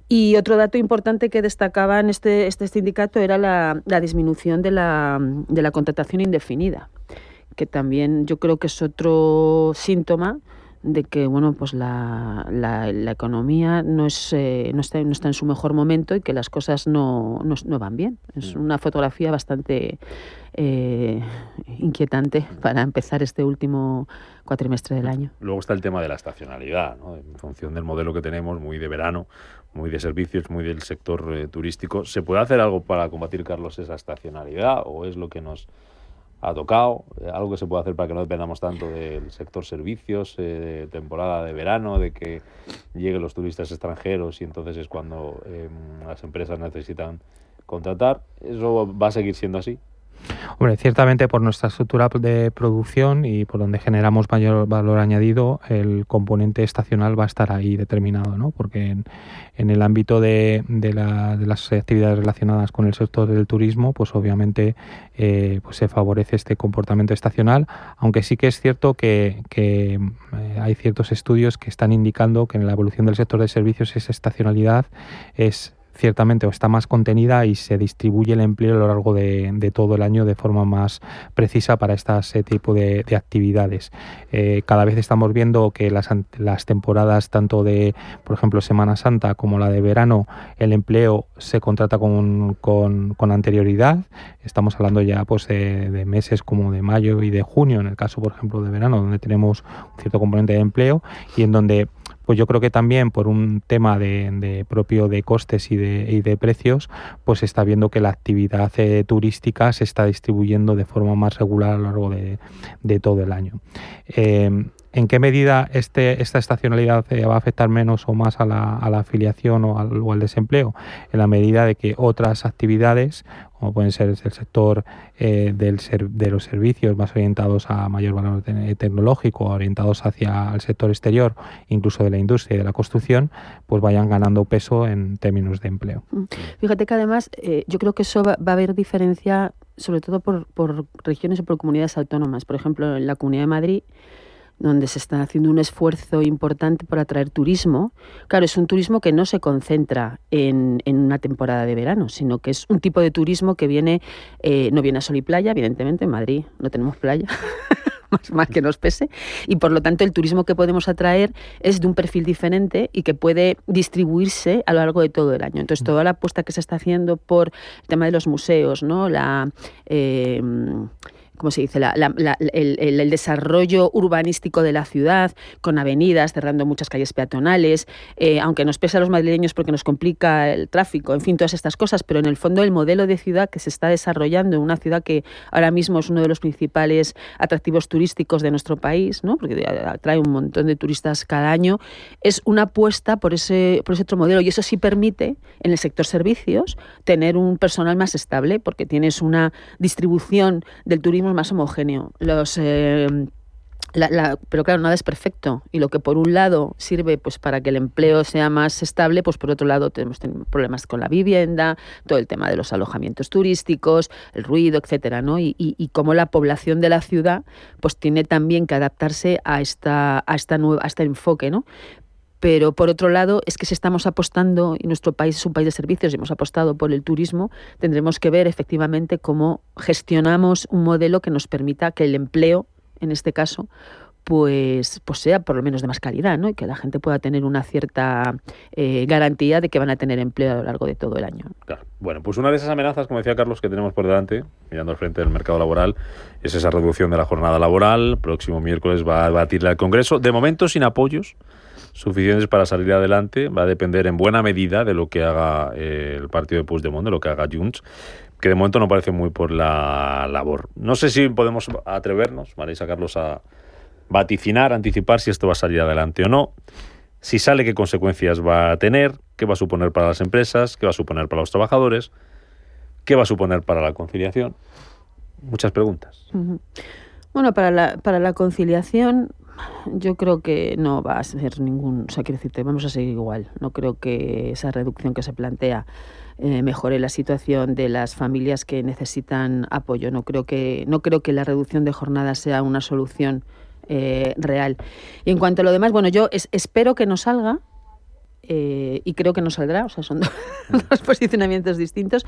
Y otro dato importante que destacaba en este sindicato era la disminución de la contratación indefinida, que también yo creo que es otro síntoma de que bueno, pues la economía no está en su mejor momento y que las cosas no van bien. Es una fotografía bastante inquietante para empezar este último cuatrimestre del año. Luego está el tema de la estacionalidad, ¿no? En función del modelo que tenemos, muy de verano, muy de servicios, muy del sector turístico. ¿Se puede hacer algo para combatir, Carlos, esa estacionalidad o es lo que nos ha tocado? ¿Algo que se puede hacer para que no dependamos tanto del sector servicios, de temporada de verano, de que lleguen los turistas extranjeros y entonces es cuando las empresas necesitan contratar? ¿Eso va a seguir siendo así? Hombre, ciertamente por nuestra estructura de producción y por donde generamos mayor valor añadido, el componente estacional va a estar ahí determinado, ¿no? Porque en el ámbito de las actividades relacionadas con el sector del turismo, pues obviamente pues se favorece este comportamiento estacional, aunque sí que es cierto que hay ciertos estudios que están indicando que en la evolución del sector de servicios esa estacionalidad es ciertamente o está más contenida y se distribuye el empleo a lo largo de todo el año de forma más precisa para este tipo de actividades. Cada vez estamos viendo que las temporadas tanto de, por ejemplo, Semana Santa como la de verano, el empleo se contrata con anterioridad. Estamos hablando ya pues de meses como de mayo y de junio, en el caso, por ejemplo, de verano, donde tenemos un cierto componente de empleo y en donde pues yo creo que también por un tema de propio de costes y de precios, pues se está viendo que la actividad turística se está distribuyendo de forma más regular a lo largo de todo el año. ¿En qué medida esta estacionalidad va a afectar menos o más a la afiliación o al desempleo? En la medida de que otras actividades, como pueden ser el sector de los servicios más orientados a mayor valor tecnológico, orientados hacia el sector exterior, incluso de la industria y de la construcción, pues vayan ganando peso en términos de empleo. Fíjate que además yo creo que eso va a haber diferencia sobre todo por regiones o por comunidades autónomas. Por ejemplo, en la Comunidad de Madrid, donde se está haciendo un esfuerzo importante por atraer turismo. Claro, es un turismo que no se concentra en una temporada de verano, sino que es un tipo de turismo que no viene a sol y playa, evidentemente, en Madrid no tenemos playa, más que nos pese, y por lo tanto el turismo que podemos atraer es de un perfil diferente y que puede distribuirse a lo largo de todo el año. Entonces, toda la apuesta que se está haciendo por el tema de los museos, ¿no? ¿Cómo se dice? El desarrollo urbanístico de la ciudad, con avenidas, cerrando muchas calles peatonales, aunque nos pesa a los madrileños porque nos complica el tráfico, en fin, todas estas cosas, pero en el fondo el modelo de ciudad que se está desarrollando en una ciudad que ahora mismo es uno de los principales atractivos turísticos de nuestro país, ¿no? Porque atrae un montón de turistas cada año, es una apuesta por ese otro modelo, y eso sí permite en el sector servicios tener un personal más estable, porque tienes una distribución del turismo más homogéneo. Pero claro, nada es perfecto, y lo que por un lado sirve pues para que el empleo sea más estable, pues por otro lado tenemos problemas con la vivienda, todo el tema de los alojamientos turísticos, el ruido, etcétera, ¿no? Y cómo la población de la ciudad pues tiene también que adaptarse a este enfoque, ¿no? Pero por otro lado, es que si estamos apostando, y nuestro país es un país de servicios y hemos apostado por el turismo, tendremos que ver efectivamente cómo gestionamos un modelo que nos permita que el empleo, en este caso, pues sea por lo menos de más calidad, ¿no? Y que la gente pueda tener una cierta garantía de que van a tener empleo a lo largo de todo el año. Claro. Bueno, pues una de esas amenazas, como decía Carlos, que tenemos por delante, mirando al frente del mercado laboral, es esa reducción de la jornada laboral. Próximo miércoles va a debatirla el Congreso, de momento sin apoyos suficientes para salir adelante. Va a depender en buena medida de lo que haga el partido de Puigdemont, de lo que haga Junts, que de momento no parece muy por la labor. No sé si podemos atrevernos, Marisa, Carlos, a vaticinar, anticipar si esto va a salir adelante o no, si sale, qué consecuencias va a tener, qué va a suponer para las empresas, qué va a suponer para los trabajadores, qué va a suponer para la conciliación. Muchas preguntas. Bueno, para la conciliación yo creo que no va a ser quiero decirte, vamos a seguir igual. No creo que esa reducción que se plantea mejore la situación de las familias que necesitan apoyo. No creo que la reducción de jornada sea una solución real. Y en cuanto a lo demás, bueno, yo espero que no salga, y creo que no saldrá, o sea, son dos posicionamientos distintos,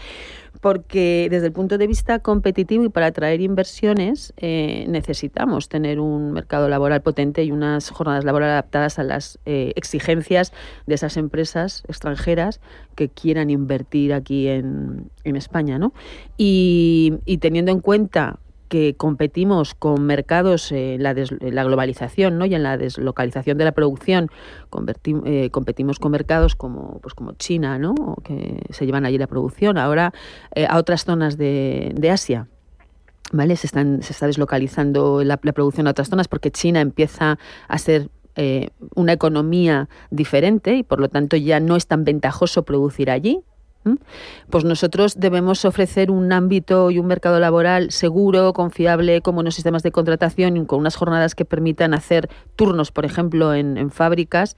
porque desde el punto de vista competitivo y para atraer inversiones necesitamos tener un mercado laboral potente y unas jornadas laborales adaptadas a las exigencias de esas empresas extranjeras que quieran invertir aquí en España, ¿no? Y teniendo en cuenta que competimos con mercados en la globalización, ¿no? Y en la deslocalización de la producción, competimos con mercados como China, ¿no? Que se llevan allí la producción, ahora a otras zonas de Asia. ¿Vale? Se está deslocalizando la producción a otras zonas porque China empieza a ser una economía diferente y por lo tanto ya no es tan ventajoso producir allí. Pues nosotros debemos ofrecer un ámbito y un mercado laboral seguro, confiable, con buenos sistemas de contratación y con unas jornadas que permitan hacer turnos, por ejemplo, en fábricas,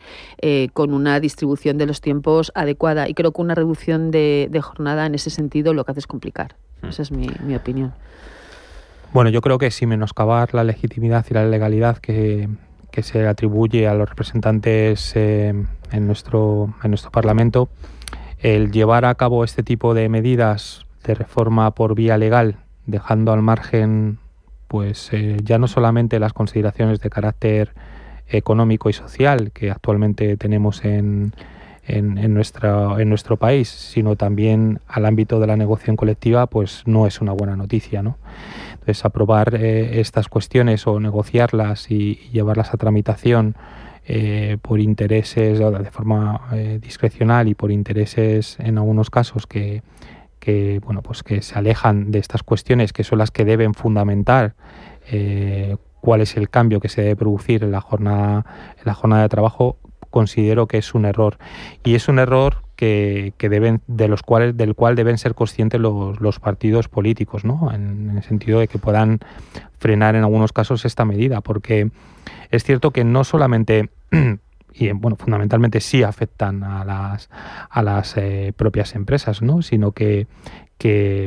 con una distribución de los tiempos adecuada. Y creo que una reducción de jornada en ese sentido lo que hace es complicar. Esa es mi opinión. Bueno, yo creo que sin menoscabar la legitimidad y la legalidad que se atribuye a los representantes en nuestro Parlamento, el llevar a cabo este tipo de medidas de reforma por vía legal, dejando al margen pues ya no solamente las consideraciones de carácter económico y social que actualmente tenemos en nuestro país, sino también al ámbito de la negociación colectiva, pues no es una buena noticia, ¿no? Entonces, aprobar estas cuestiones o negociarlas y llevarlas a tramitación por intereses de forma discrecional y por intereses en algunos casos que se alejan de estas cuestiones, que son las que deben fundamentar cuál es el cambio que se debe producir en la jornada de trabajo, considero que es un error. Y es un error del cual deben ser conscientes los partidos políticos, ¿no? En el sentido de que puedan frenar en algunos casos esta medida, porque es cierto que no solamente y fundamentalmente sí afectan a las propias empresas, ¿no? Sino que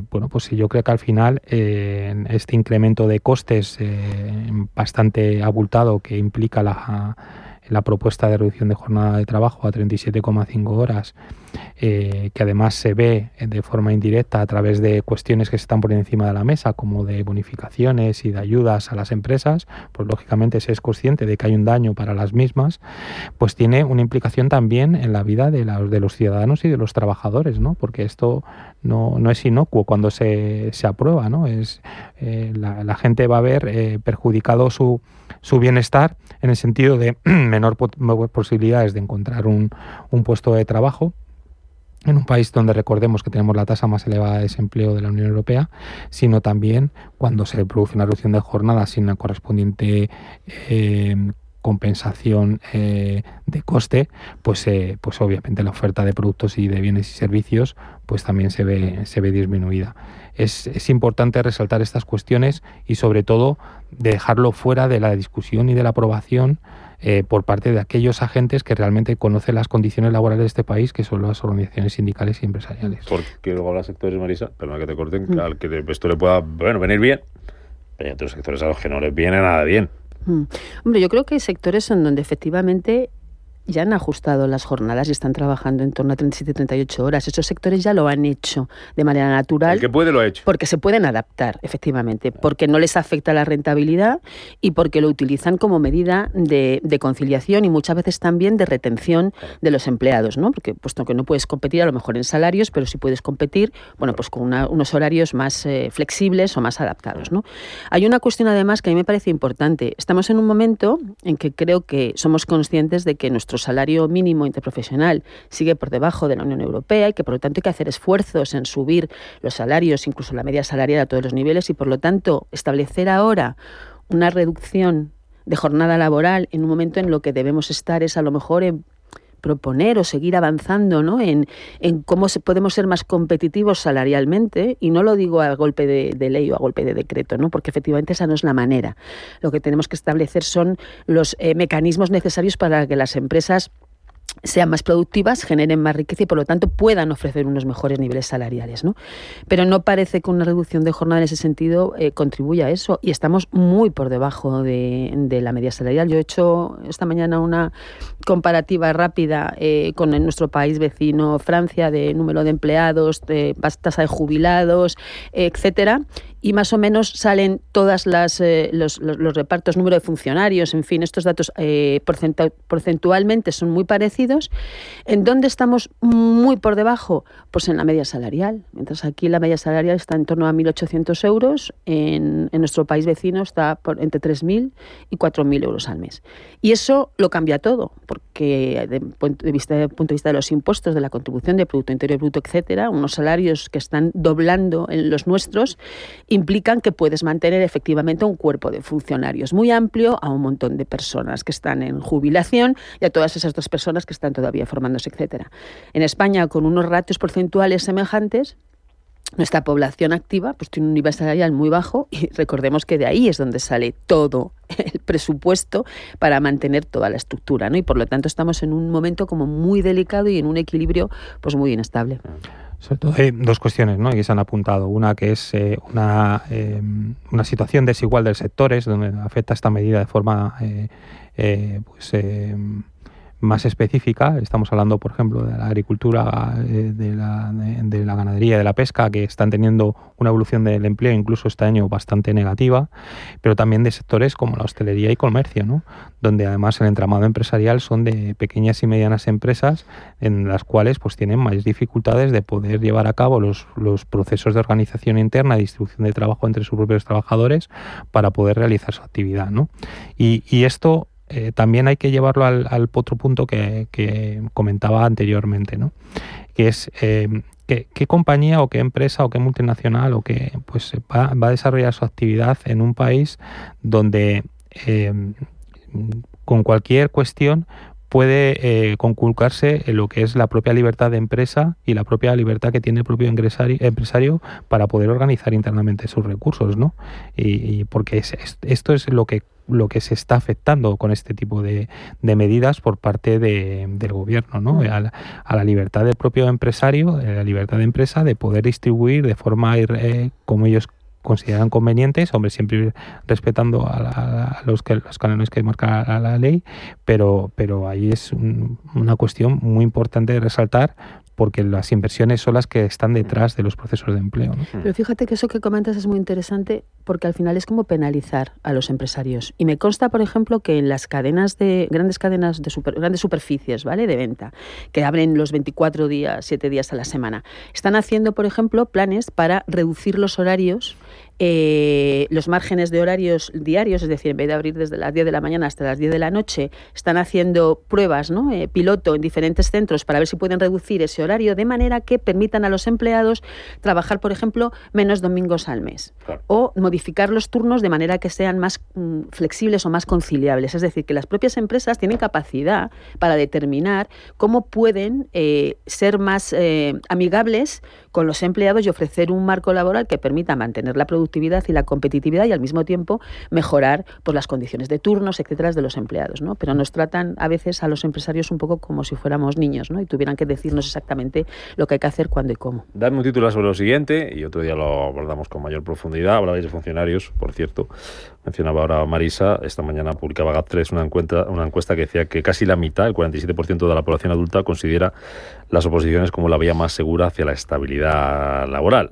pues yo creo que al final este incremento de costes bastante abultado que implica la propuesta de reducción de jornada de trabajo a 37,5 horas, que además se ve de forma indirecta a través de cuestiones que están por encima de la mesa, como de bonificaciones y de ayudas a las empresas, pues lógicamente se es consciente de que hay un daño para las mismas, pues tiene una implicación también en la vida de los ciudadanos y de los trabajadores, ¿no? Porque esto no es inocuo cuando se aprueba, ¿no? La gente va a ver perjudicado su bienestar en el sentido de menor posibilidades de encontrar un puesto de trabajo en un país donde recordemos que tenemos la tasa más elevada de desempleo de la Unión Europea, sino también cuando se produce una reducción de jornada sin la correspondiente compensación de coste, pues obviamente la oferta de productos y de bienes y servicios pues también se ve disminuida. Es importante resaltar estas cuestiones y sobre todo de dejarlo fuera de la discusión y de la aprobación por parte de aquellos agentes que realmente conocen las condiciones laborales de este país, que son las organizaciones sindicales y empresariales. Porque luego habrá sectores, Marisa, perdona que te corten, al que esto le pueda venir bien, pero hay otros sectores a los que no les viene nada bien. Hombre, yo creo que hay sectores en donde efectivamente ya han ajustado las jornadas y están trabajando en torno a 37-38 horas. Esos sectores ya lo han hecho de manera natural. El que puede lo ha hecho. Porque se pueden adaptar, efectivamente, porque no les afecta la rentabilidad y porque lo utilizan como medida de conciliación y muchas veces también de retención de los empleados, ¿no? Porque puesto que no puedes competir a lo mejor en salarios, pero sí puedes competir, pues con unos horarios más flexibles o más adaptados, ¿no? Hay una cuestión además que a mí me parece importante. Estamos en un momento en que creo que somos conscientes de que nuestro salario mínimo interprofesional sigue por debajo de la Unión Europea y que por lo tanto hay que hacer esfuerzos en subir los salarios, incluso la media salarial a todos los niveles, y por lo tanto establecer ahora una reducción de jornada laboral en un momento en lo que debemos estar es a lo mejor en proponer o seguir avanzando, ¿no? en cómo podemos ser más competitivos salarialmente, y no lo digo a golpe de ley o a golpe de decreto, ¿no? Porque efectivamente esa no es la manera. Lo que tenemos que establecer son los mecanismos necesarios para que las empresas sean más productivas, generen más riqueza y por lo tanto puedan ofrecer unos mejores niveles salariales, ¿no? Pero no parece que una reducción de jornada en ese sentido contribuya a eso y estamos muy por debajo de la media salarial. Yo he hecho esta mañana una comparativa rápida con nuestro país vecino Francia de número de empleados, de tasa de jubilados, etcétera, y más o menos salen todas los repartos, número de funcionarios, en fin, estos datos porcentualmente son muy parecidos. ¿En dónde estamos muy por debajo? Pues en la media salarial. Mientras aquí la media salarial está en torno a 1.800 euros, en nuestro país vecino está entre 3.000 y 4.000 euros al mes. Y eso lo cambia todo, porque desde el punto de vista de los impuestos, de la contribución de Producto Interior Bruto, etcétera, unos salarios que están doblando en los nuestros implican que puedes mantener efectivamente un cuerpo de funcionarios muy amplio, a un montón de personas que están en jubilación y a todas esas otras personas que están todavía formándose, etcétera. En España, con unos ratios porcentuales semejantes, nuestra población activa pues tiene un nivel salarial muy bajo y recordemos que de ahí es donde sale todo el presupuesto para mantener toda la estructura, ¿no? Y por lo tanto estamos en un momento como muy delicado y en un equilibrio pues muy inestable. Sobre todo hay dos cuestiones, ¿no?, que se han apuntado. Una que es una situación desigual de sectores, donde afecta esta medida de forma más específica. Estamos hablando, por ejemplo, de la agricultura, de la ganadería, de la pesca, que están teniendo una evolución del empleo incluso este año bastante negativa, pero también de sectores como la hostelería y comercio, ¿no?, donde además el entramado empresarial son de pequeñas y medianas empresas en las cuales pues tienen mayores dificultades de poder llevar a cabo los procesos de organización interna y distribución de trabajo entre sus propios trabajadores para poder realizar su actividad, ¿no? Y esto también hay que llevarlo al otro punto que comentaba anteriormente, ¿no?, que es qué compañía o qué empresa o qué multinacional o qué pues va a desarrollar su actividad en un país donde con cualquier cuestión puede conculcarse en lo que es la propia libertad de empresa y la propia libertad que tiene el propio empresario para poder organizar internamente sus recursos, ¿no? Y porque esto es lo que se está afectando con este tipo de medidas por parte del gobierno, ¿no? A la libertad del propio empresario, la libertad de empresa de poder distribuir de forma como ellos consideran convenientes, hombre, siempre respetando a los cánones que marca la ley, pero ahí es una cuestión muy importante de resaltar, porque las inversiones son las que están detrás de los procesos de empleo, ¿no? Pero fíjate que eso que comentas es muy interesante, porque al final es como penalizar a los empresarios. Y me consta, por ejemplo, que en las grandes cadenas de grandes superficies, ¿vale?, de venta, que abren los 24 días, 7 días a la semana, están haciendo, por ejemplo, planes para reducir los horarios, los márgenes de horarios diarios, es decir, en vez de abrir desde las 10 de la mañana hasta las 10 de la noche, están haciendo pruebas, ¿no?, piloto en diferentes centros para ver si pueden reducir ese horario de manera que permitan a los empleados trabajar, por ejemplo, menos domingos al mes. Claro. O modificar los turnos de manera que sean más flexibles o más conciliables. Es decir, que las propias empresas tienen capacidad para determinar cómo pueden ser más amigables con los empleados y ofrecer un marco laboral que permita mantener la productividad y la competitividad y al mismo tiempo mejorar pues, las condiciones de turnos, etcétera, de los empleados, ¿no? Pero nos tratan a veces a los empresarios un poco como si fuéramos niños, ¿no?, y tuvieran que decirnos exactamente lo que hay que hacer, cuándo y cómo. Dadme un titular sobre lo siguiente y otro día lo abordamos con mayor profundidad. Hablabais de funcionarios, por cierto. Mencionaba ahora Marisa, esta mañana publicaba GAP3 una encuesta que decía que casi la mitad, el 47% de la población adulta, considera las oposiciones como la vía más segura hacia la estabilidad laboral.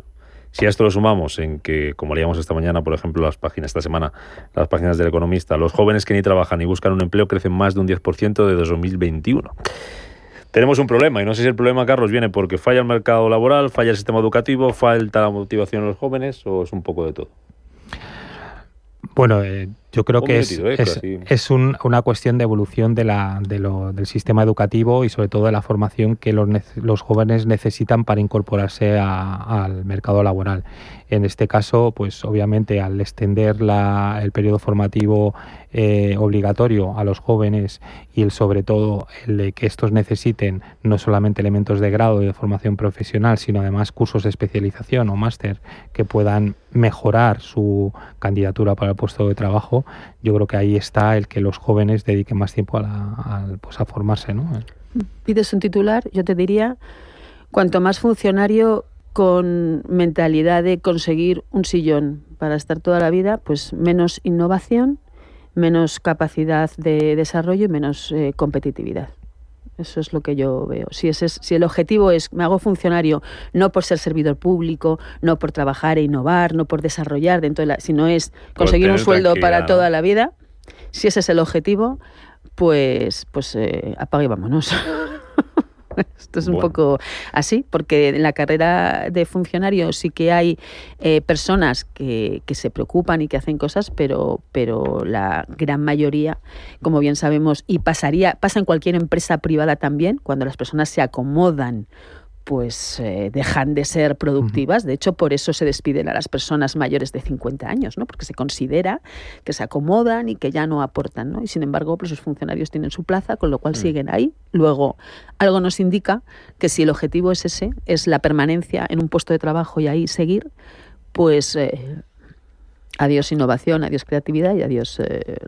Si a esto lo sumamos en que, como leíamos esta mañana, por ejemplo, esta semana, las páginas del Economista, los jóvenes que ni trabajan ni buscan un empleo crecen más de un 10% de 2021. Tenemos un problema, y no sé si el problema, Carlos, viene porque falla el mercado laboral, falla el sistema educativo, falta la motivación de los jóvenes, o es un poco de todo. Bueno, yo creo que es una cuestión de evolución del sistema educativo y sobre todo de la formación que los jóvenes necesitan para incorporarse al mercado laboral. En este caso, pues obviamente al extender el periodo formativo obligatorio a los jóvenes y sobre todo el de que estos necesiten no solamente elementos de grado y de formación profesional, sino además cursos de especialización o máster que puedan mejorar su candidatura para el puesto de trabajo, tiempo, yo creo que ahí está el que los jóvenes dediquen más tiempo a formarse, ¿no? Pides un titular, yo te diría, cuanto más funcionario con mentalidad de conseguir un sillón para estar toda la vida, pues menos innovación, menos capacidad de desarrollo y menos competitividad. Eso es lo que yo veo. Si el objetivo es, me hago funcionario no por ser servidor público, no por trabajar e innovar, no por desarrollar sino es conseguir un sueldo para toda la vida, si ese es el objetivo, pues apague y vámonos. Esto es un poco así, porque en la carrera de funcionario sí que hay personas que se preocupan y que hacen cosas, pero la gran mayoría, como bien sabemos, y pasa en cualquier empresa privada también, cuando las personas se acomodan, pues dejan de ser productivas. De hecho, por eso se despiden a las personas mayores de 50 años, ¿no? Porque se considera que se acomodan y que ya no aportan, ¿no? Y sin embargo, pues los funcionarios tienen su plaza, con lo cual siguen ahí. Luego, algo nos indica que si el objetivo es ese, es la permanencia en un puesto de trabajo y ahí seguir, pues adiós innovación, adiós creatividad y adiós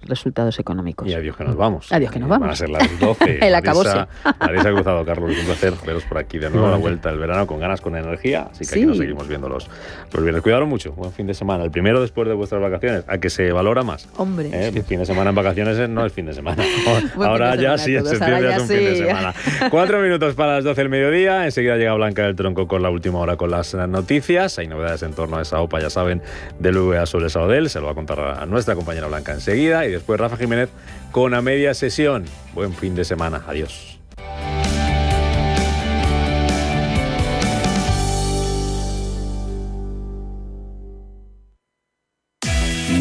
resultados económicos. Y adiós que nos vamos. Adiós que nos vamos. Van a ser las 12. El acabose. Marisa Cruzado, Carlos, un placer veros por aquí de nuevo a la vuelta del verano con ganas, con energía. Así que aquí nos seguimos viendo los viernes. Cuidaros mucho. Buen fin de semana. El primero después de vuestras vacaciones. A que se valora más. Hombre. El fin de semana en vacaciones no es fin de semana. Ahora ya sí, en septiembre ya es un fin de semana. 4 minutos para las 12 del mediodía. Enseguida llega Blanca del Tronco con la última hora con las noticias. Hay novedades en torno a esa OPA, ya saben, del VA sobre Sabadell. Se lo va a contar a nuestra compañera Blanca enseguida. Y después Rafa Jiménez con A Media Sesión. Buen fin de semana. Adiós.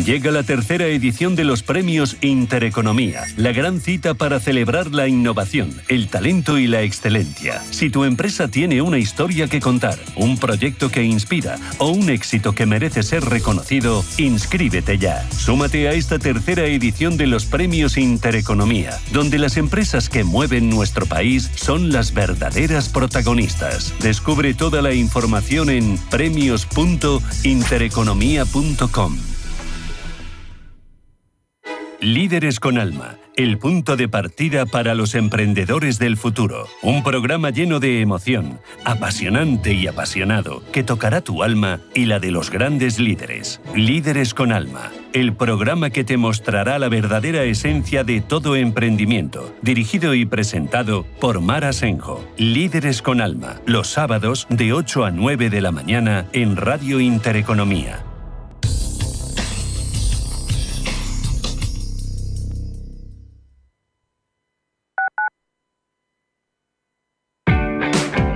Llega la tercera edición de los Premios Intereconomía, la gran cita para celebrar la innovación, el talento y la excelencia. Si tu empresa tiene una historia que contar, un proyecto que inspira o un éxito que merece ser reconocido, inscríbete ya. Súmate a esta tercera edición de los Premios Intereconomía, donde las empresas que mueven nuestro país son las verdaderas protagonistas. Descubre toda la información en premios.intereconomía.com. Líderes con Alma, el punto de partida para los emprendedores del futuro. Un programa lleno de emoción, apasionante y apasionado, que tocará tu alma y la de los grandes líderes. Líderes con Alma, el programa que te mostrará la verdadera esencia de todo emprendimiento. Dirigido y presentado por Mar Asenjo. Líderes con Alma, los sábados de 8 a 9 de la mañana en Radio Intereconomía.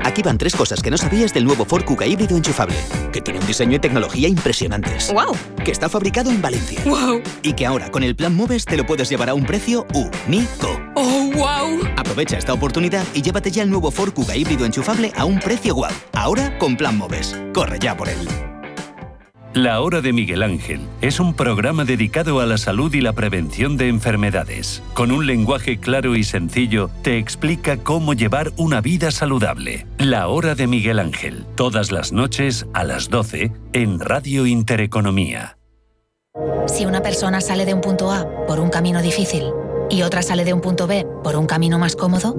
Aquí van 3 cosas que no sabías del nuevo Ford Kuga híbrido enchufable. Que tiene un diseño y tecnología impresionantes. ¡Wow! Que está fabricado en Valencia. ¡Wow! Y que ahora, con el plan Moves, te lo puedes llevar a un precio único. ¡Oh, wow! Aprovecha esta oportunidad y llévate ya el nuevo Ford Kuga híbrido enchufable a un precio guau. Ahora, con plan Moves. Corre ya por él. La Hora de Miguel Ángel es un programa dedicado a la salud y la prevención de enfermedades. Con un lenguaje claro y sencillo, te explica cómo llevar una vida saludable. La Hora de Miguel Ángel, todas las noches a las 12 en Radio Intereconomía. Si una persona sale de un punto A por un camino difícil y otra sale de un punto B por un camino más cómodo,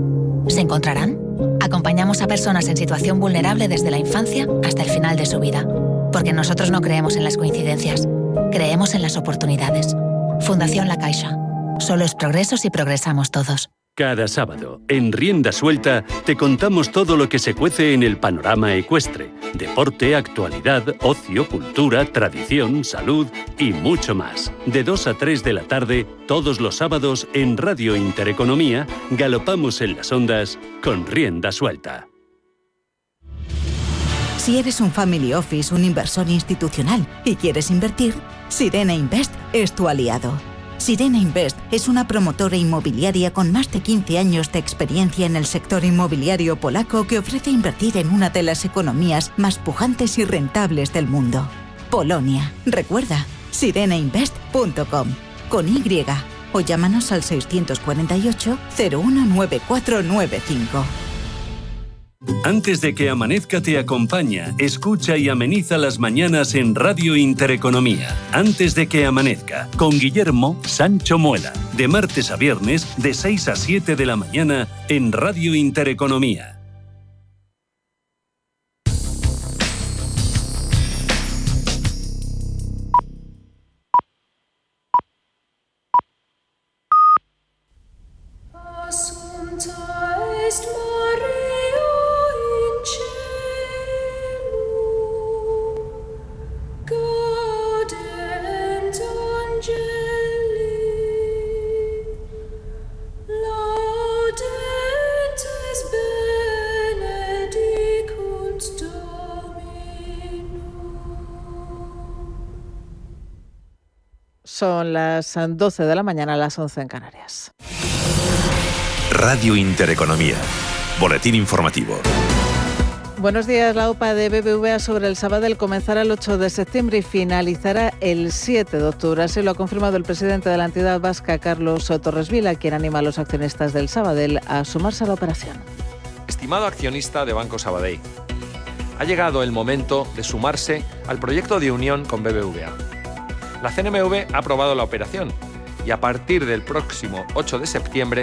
¿se encontrarán? Acompañamos a personas en situación vulnerable desde la infancia hasta el final de su vida. Porque nosotros no creemos en las coincidencias, creemos en las oportunidades. Fundación La Caixa. Solo es progreso si progresamos todos. Cada sábado, en Rienda Suelta, te contamos todo lo que se cuece en el panorama ecuestre. Deporte, actualidad, ocio, cultura, tradición, salud y mucho más. De 2 a 3 de la tarde, todos los sábados, en Radio Intereconomía, galopamos en las ondas con Rienda Suelta. Si eres un family office, un inversor institucional y quieres invertir, Sirena Invest es tu aliado. Sirena Invest es una promotora inmobiliaria con más de 15 años de experiencia en el sector inmobiliario polaco que ofrece invertir en una de las economías más pujantes y rentables del mundo. Polonia. Recuerda, sirenainvest.com con Y o llámanos al 648 019495. Antes de que amanezca te acompaña, escucha y ameniza las mañanas en Radio Intereconomía. Antes de que amanezca, con Guillermo Sancho Muela. De martes a viernes, de 6 a 7 de la mañana, en Radio Intereconomía. Son las 12 de la mañana, las 11 en Canarias. Radio Intereconomía. Boletín informativo. Buenos días. La OPA de BBVA sobre el Sabadell comenzará el 8 de septiembre y finalizará el 7 de octubre. Así lo ha confirmado el presidente de la entidad vasca, Carlos Torres Vila, quien anima a los accionistas del Sabadell a sumarse a la operación. Estimado accionista de Banco Sabadell, ha llegado el momento de sumarse al proyecto de unión con BBVA. La CNMV ha aprobado la operación y a partir del próximo 8 de septiembre